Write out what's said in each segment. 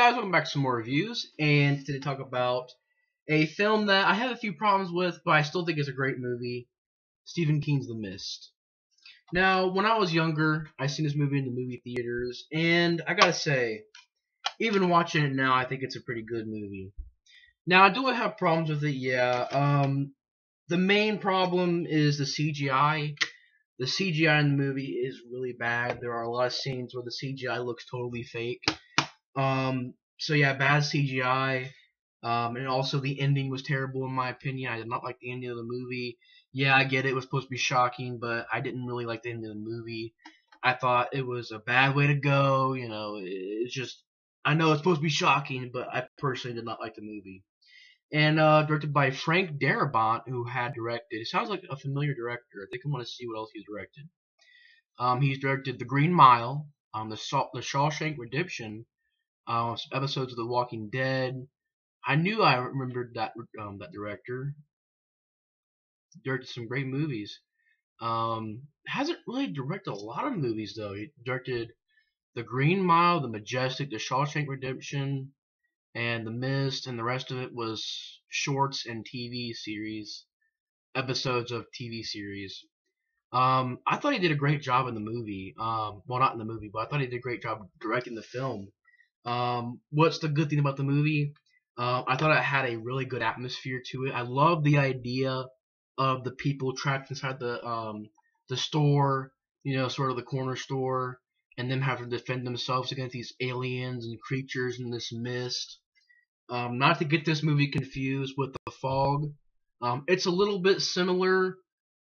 guys, welcome back to some more reviews, and today to talk about a film that I have a few problems with, but I still think is a great movie, Stephen King's The Mist. Now, when I was younger, I seen this movie in the movie theaters, and I gotta say, even watching it now, I think it's a pretty good movie. Now, do I have problems with it? Yeah. The main problem is the CGI. The CGI in the movie is really bad. There are a lot of scenes where the CGI looks totally fake. So yeah, bad CGI. And also the ending was terrible in my opinion. I did not like the ending of the movie. Yeah, I get it was supposed to be shocking, but I didn't really like the ending of the movie. I thought it was a bad way to go. It's just, I know it's supposed to be shocking, but I personally did not like the movie. And directed by Frank Darabont, who had directed. It sounds like a familiar director. I think I want to see what else he's directed. He's directed The Green Mile, the Shawshank Redemption, some episodes of The Walking Dead. I knew I remembered that director. Directed some great movies. Hasn't really directed a lot of movies though. He directed The Green Mile, The Majestic, The Shawshank Redemption, and The Mist, and the rest of it was shorts and TV series, episodes of TV series. I thought he did a great job in the movie. Well, not in the movie, but I thought he did a great job directing the film. What's the good thing about the movie? I thought it had a really good atmosphere to it. I love the idea of the people trapped inside the store, sort of the corner store, and them having to defend themselves against these aliens and creatures in this mist. Not to get this movie confused with The Fog. It's a little bit similar,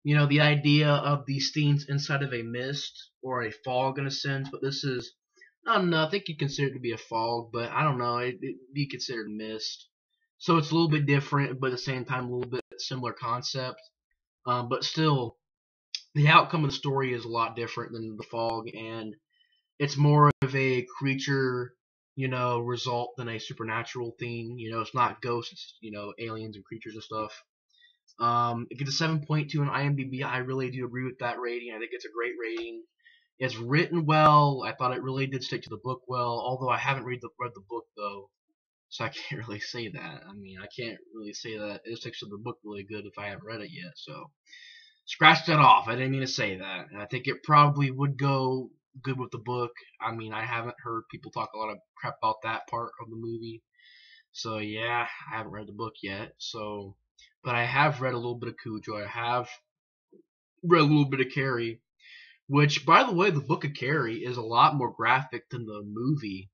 the idea of these things inside of a mist or a fog in a sense, but this is, I don't know, I think you consider it to be a fog, but I don't know, it'd be considered mist. So it's a little bit different, but at the same time a little bit similar concept. But still, the outcome of the story is a lot different than The Fog, and it's more of a creature, result than a supernatural thing. It's not ghosts, it's, aliens and creatures and stuff. It gets a 7.2 on IMDb. I really do agree with that rating. I think it's a great rating. It's written well. I thought it really did stick to the book well, although I haven't read the book though, so I can't really say that. I mean, I can't really say that it sticks to the book really good if I haven't read it yet. So scratch that off. I didn't mean to say that. And I think it probably would go good with the book. I mean, I haven't heard people talk a lot of crap about that part of the movie. So yeah, I haven't read the book yet. So, but I have read a little bit of Cujo. I have read a little bit of Carrie. Which, by the way, the Book of Carrie is a lot more graphic than the movie.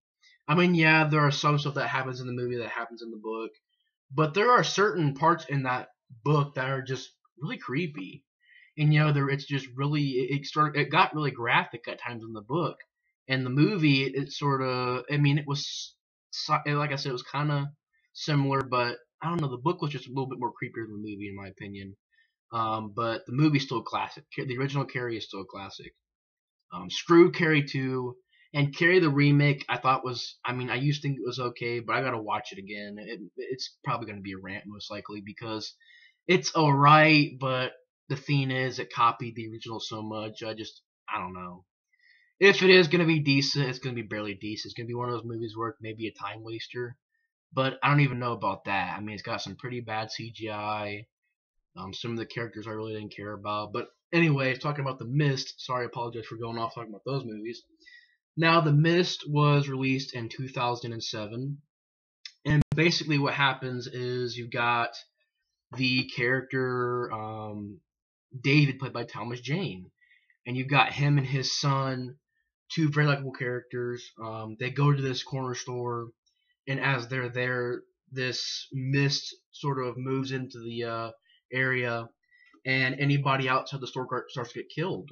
I mean, yeah, there are some stuff that happens in the movie that happens in the book, but there are certain parts in that book that are just really creepy. And it's just really it got really graphic at times in the book, and the movie it sort of, I mean, it was, like I said, it was kind of similar, but I don't know, the book was just a little bit more creepier than the movie in my opinion. But the movie's still a classic. The original Carrie is still a classic. Screw Carrie 2 and Carrie the remake. I thought was, I mean, I used to think it was okay, but I gotta watch it again. It's probably gonna be a rant most likely because it's alright, but the thing is, it copied the original so much. I don't know. If it is gonna be decent, it's gonna be barely decent. It's gonna be one of those movies where it may be a time waster, but I don't even know about that. I mean, it's got some pretty bad CGI. Some of the characters I really didn't care about. But anyway, talking about The Mist. Sorry, I apologize for going off talking about those movies. Now, The Mist was released in 2007. And basically what happens is you've got the character David, played by Thomas Jane. And you've got him and his son, two very likable characters. They go to this corner store. And as they're there, this mist sort of moves into the area, and anybody outside the store starts to get killed.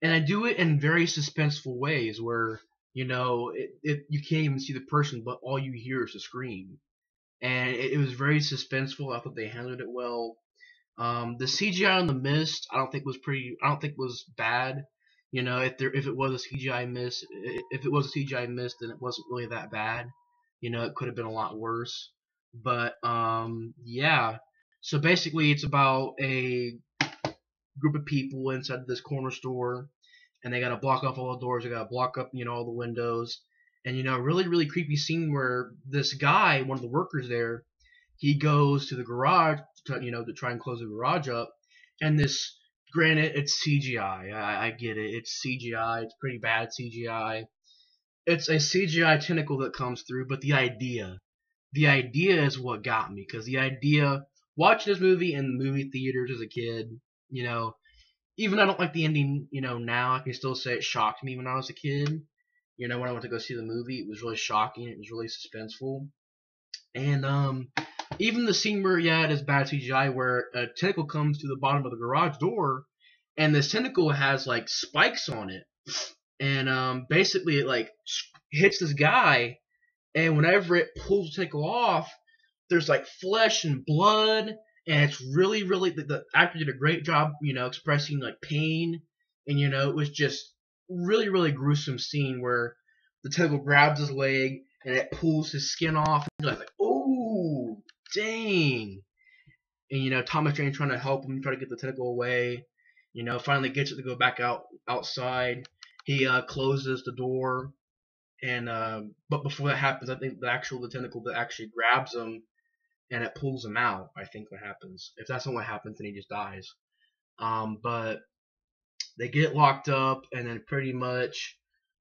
And I do it in very suspenseful ways where, you can't even see the person, but all you hear is a scream. And it was very suspenseful. I thought they handled it well. The CGI on the mist, I don't think was bad. If it was a CGI mist, then it wasn't really that bad. It could have been a lot worse. But yeah. So basically, it's about a group of people inside this corner store, and they gotta block off all the doors. They gotta block up, all the windows, And really really creepy scene where this guy, one of the workers there, he goes to the garage to try and close the garage up, and this, granted, it's CGI. I get it. It's CGI. It's pretty bad CGI. It's a CGI tentacle that comes through, but the idea is what got me, because the idea, watching this movie in movie theaters as a kid, you know, even though I don't like the ending, now I can still say it shocked me when I was a kid. When I went to go see the movie, it was really shocking. It was really suspenseful. And even the scene where, yeah, it is bad CGI, where a tentacle comes to the bottom of the garage door, and this tentacle has like spikes on it, and basically it like hits this guy, and whenever it pulls the tentacle off, there's like flesh and blood, and it's really really the actor did a great job, expressing like pain, and it was just really really gruesome scene where the tentacle grabs his leg and it pulls his skin off, and you're like, oh dang. And Thomas Jane trying to help him, try to get the tentacle away. Finally gets it to go back outside. He closes the door, and but before that happens, I think the tentacle that actually grabs him and it pulls him out. I think what happens. If that's not what happens, then he just dies. But they get locked up, and then pretty much,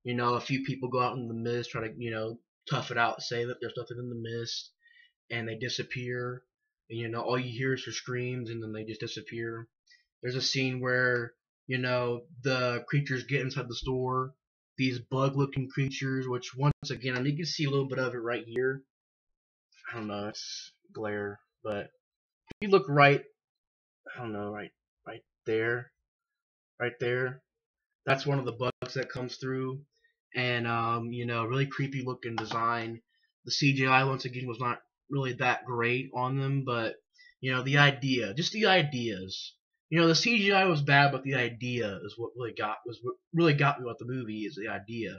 a few people go out in the mist, try to tough it out, say that there's nothing in the mist, and they disappear. And, all you hear is their screams, and then they just disappear. There's a scene where, the creatures get inside the store. These bug-looking creatures, which once again, you can see a little bit of it right here. I don't know, it's glare, but if you look right, I don't know, right there, right there. That's one of the bugs that comes through, and really creepy looking design. The CGI once again was not really that great on them, but the idea, just the ideas. The CGI was bad, but the idea is what really got me about the movie, is the idea.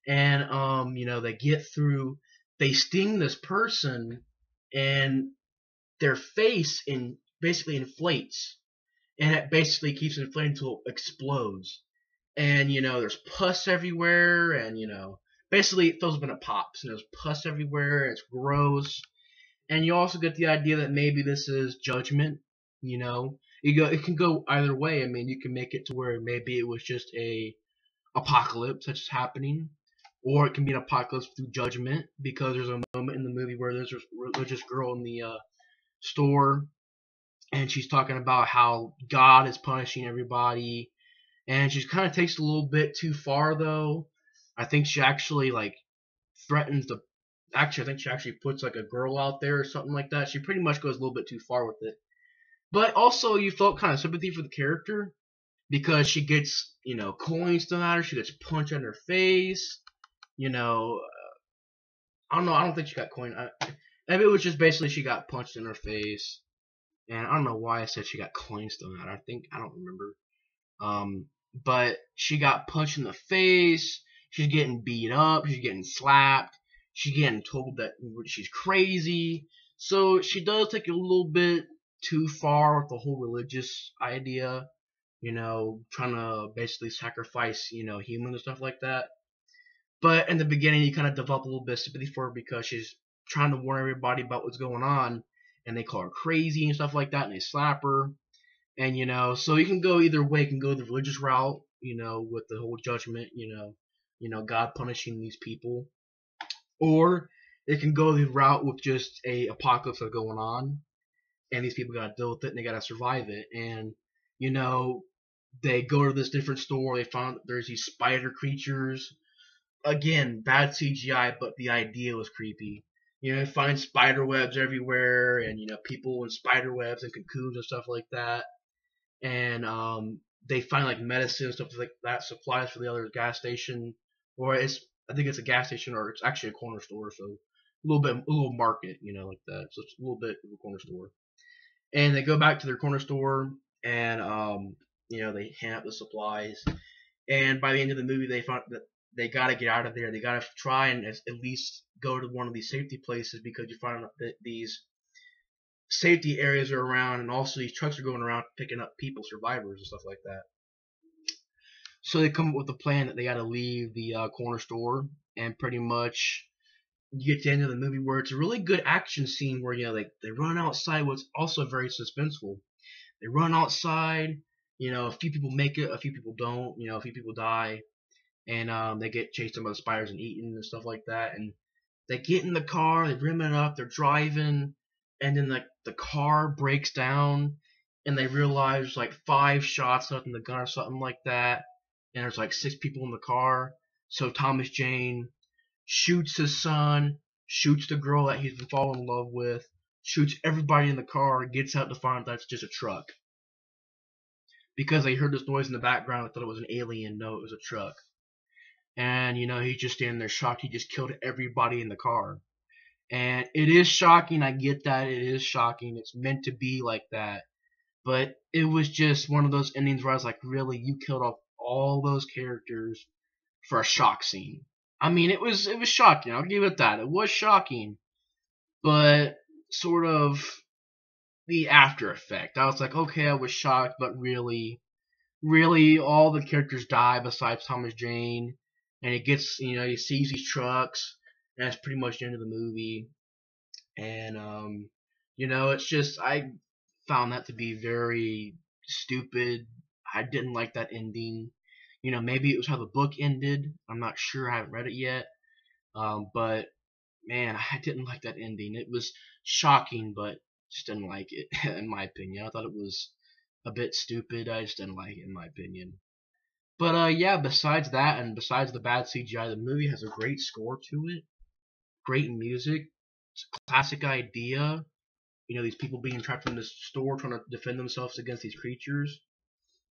And they get through, they sting this person, and their face basically inflates, and it basically keeps inflating until it explodes. And there's pus everywhere, and basically it fills up in a pops, and there's pus everywhere. It's gross. And you also get the idea that maybe this is judgment. It can go either way. I mean, you can make it to where maybe it was just a apocalypse that's happening, or it can be an apocalypse through judgment, because there's a moment in the movie where there's a religious girl in the store, and she's talking about how God is punishing everybody, and she kind of takes it a little bit too far, though. I think she actually like threatens to. Actually, I think she actually puts like a girl out there or something like that. She pretty much goes a little bit too far with it. But also, you felt kind of sympathy for the character, because she gets, coins thrown at her. She gets punched in her face. I don't know. I don't think she got coin. Maybe it was just basically she got punched in her face. And I don't know why I said she got coins thrown at her. I don't remember. But she got punched in the face. She's getting beat up. She's getting slapped. She's getting told that she's crazy. So she does take it a little bit too far with the whole religious idea. Trying to basically sacrifice, humans and stuff like that. But in the beginning, you kind of develop a little bit of sympathy for her, because she's trying to warn everybody about what's going on, and they call her crazy and stuff like that, and they slap her. And so you can go either way. You can go the religious route, with the whole judgment, God punishing these people, or it can go the route with just a apocalypse that's going on, and these people gotta deal with it, and they gotta survive it. And they go to this different store. They found that there's these spider creatures. Again, bad CGI, but the idea was creepy. They find spider webs everywhere, and people in spider webs and cocoons and stuff like that. And they find like medicine, stuff like that, supplies for the other gas station, or I think it's a gas station, or it's actually a corner store, so a little market, like that. So it's a little bit of a corner store. And they go back to their corner store, and they hand out the supplies. And by the end of the movie, they find that they gotta get out of there. They gotta try and at least go to one of these safety places, because you find out that these safety areas are around, and also these trucks are going around picking up people, survivors and stuff like that. So they come up with a plan that they got to leave the corner store, and pretty much you get to the end of the movie where it's a really good action scene where they run outside. What's also very suspenseful. They run outside. A few people make it, a few people don't. A few people die, and they get chased by the spiders and eaten and stuff like that. And they get in the car, they rim it up, they're driving, and then the car breaks down, and they realize like 5 shots left in the gun or something like that, and there's like 6 people in the car. So Thomas Jane shoots his son, shoots the girl that he's been falling in love with, shoots everybody in the car, gets out to find out that's just a truck. Because they heard this noise in the background, I thought it was an alien. No, it was a truck. And he's just standing there shocked. He just killed everybody in the car. And it is shocking. I get that. It is shocking. It's meant to be like that. But it was just one of those endings where I was like, really, you killed off all those characters for a shock scene. I mean, it was shocking. I'll give it that. It was shocking. But sort of the after effect. I was like, okay, I was shocked, but really, all the characters die besides Thomas Jane. And it gets, he sees these trucks, and that's pretty much the end of the movie. And, it's just, I found that to be very stupid. I didn't like that ending. Maybe it was how the book ended. I'm not sure. I haven't read it yet. But, man, I didn't like that ending. It was shocking, but just didn't like it, in my opinion. I thought it was a bit stupid. I just didn't like it, in my opinion. But yeah, besides that and besides the bad CGI, the movie has a great score to it, great music, it's a classic idea. These people being trapped in this store trying to defend themselves against these creatures.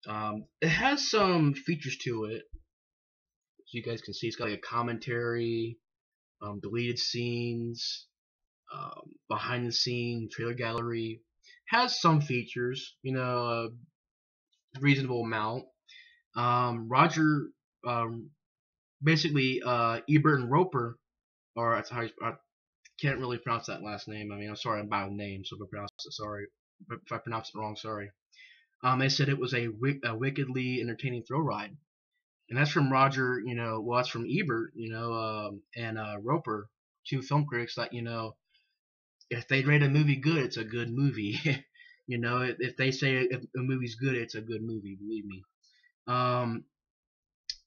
It has some features to it, as you guys can see. It's got like a commentary, deleted scenes, behind the scene trailer gallery. Has some features, a reasonable amount. Roger, basically, Ebert and Roper, or that's how I can't really pronounce that last name. I mean, I'm sorry, I'm bad with names, so if I pronounce it, sorry. If I pronounce it wrong, sorry. They said it was a wickedly entertaining thrill ride, and that's from Roger. Well, that's from Ebert. And Roper, 2 film critics that if they rate a movie good, it's a good movie. If they say if a movie's good, it's a good movie. Believe me.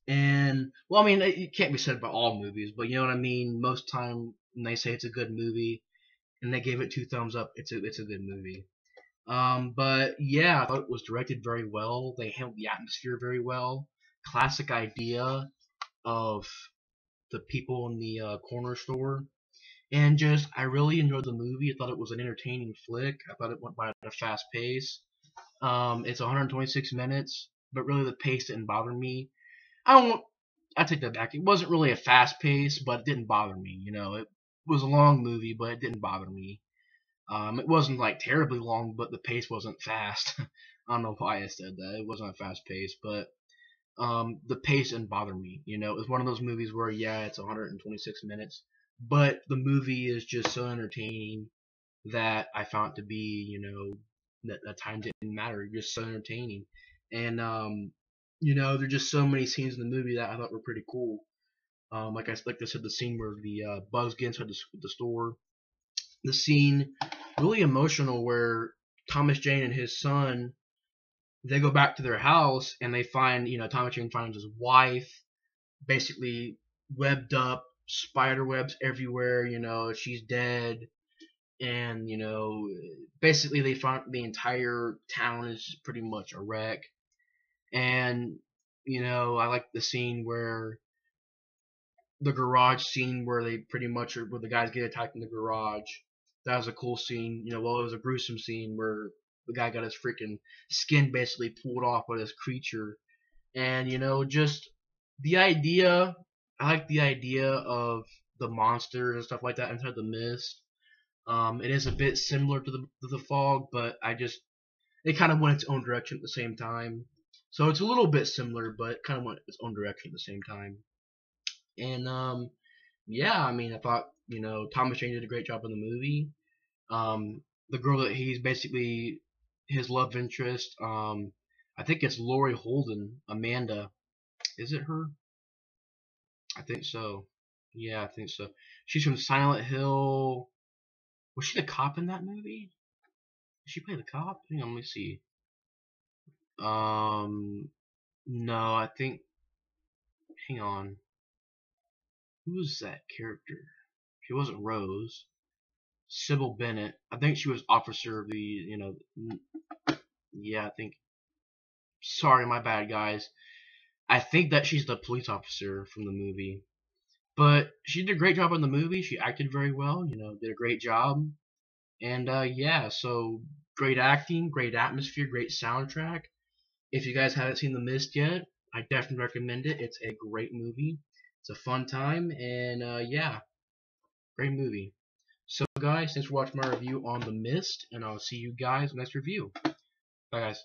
And well, I mean, it can't be said about all movies, but you know what I mean. Most time when they say it's a good movie and they gave it 2 thumbs up, it's a good movie. But yeah, I thought it was directed very well. They handled the atmosphere very well. Classic idea of the people in the corner store, and just I really enjoyed the movie. I thought it was an entertaining flick. I thought it went by at a fast pace. It's 126 minutes, but really the pace didn't bother me. I take that back. It wasn't really a fast pace, but it didn't bother me. It was a long movie, but it didn't bother me. It wasn't like terribly long, but the pace wasn't fast. I don't know why I said that. It wasn't a fast pace, but the pace didn't bother me. It was one of those movies where yeah, it's 126 minutes, but the movie is just so entertaining that I found it to be, that time didn't matter. Just so entertaining, and there's just so many scenes in the movie that I thought were pretty cool. Like I said, the scene where the bugs get inside the store, the scene really emotional where Thomas Jane and his son, they go back to their house and they find, Thomas Jane finds his wife basically webbed up, spider webs everywhere. She's dead, and basically they find the entire town is pretty much a wreck. And I like the scene where the garage scene where they pretty much where the guys get attacked in the garage. That was a cool scene. Well, it was a gruesome scene where the guy got his freaking skin basically pulled off by this creature. And just the idea. I like the idea of the monsters and stuff like that inside the mist. It is a bit similar to the fog, but it kind of went its own direction at the same time. So it's a little bit similar, but kind of went its own direction at the same time. And yeah, I mean, I thought Thomas Jane did a great job in the movie. The girl that he's basically his love interest, I think it's Laurie Holden, Amanda. Is it her? I think so. Yeah, I think so. She's from Silent Hill. Was she the cop in that movie? Did she play the cop? Hang on, let me see. Um, no, I think. Hang on. Who was that character? She wasn't Rose. Sybil Bennett. I think she was Officer of the. Yeah, I think. Sorry, my bad, guys. I think that she's the police officer from the movie. But she did a great job in the movie. She acted very well. Did a great job. And yeah, so great acting, great atmosphere, great soundtrack. If you guys haven't seen The Mist yet, I definitely recommend it. It's a great movie. It's a fun time, and yeah, great movie. So guys, thanks for watching my review on The Mist, and I'll see you guys next review. Bye guys.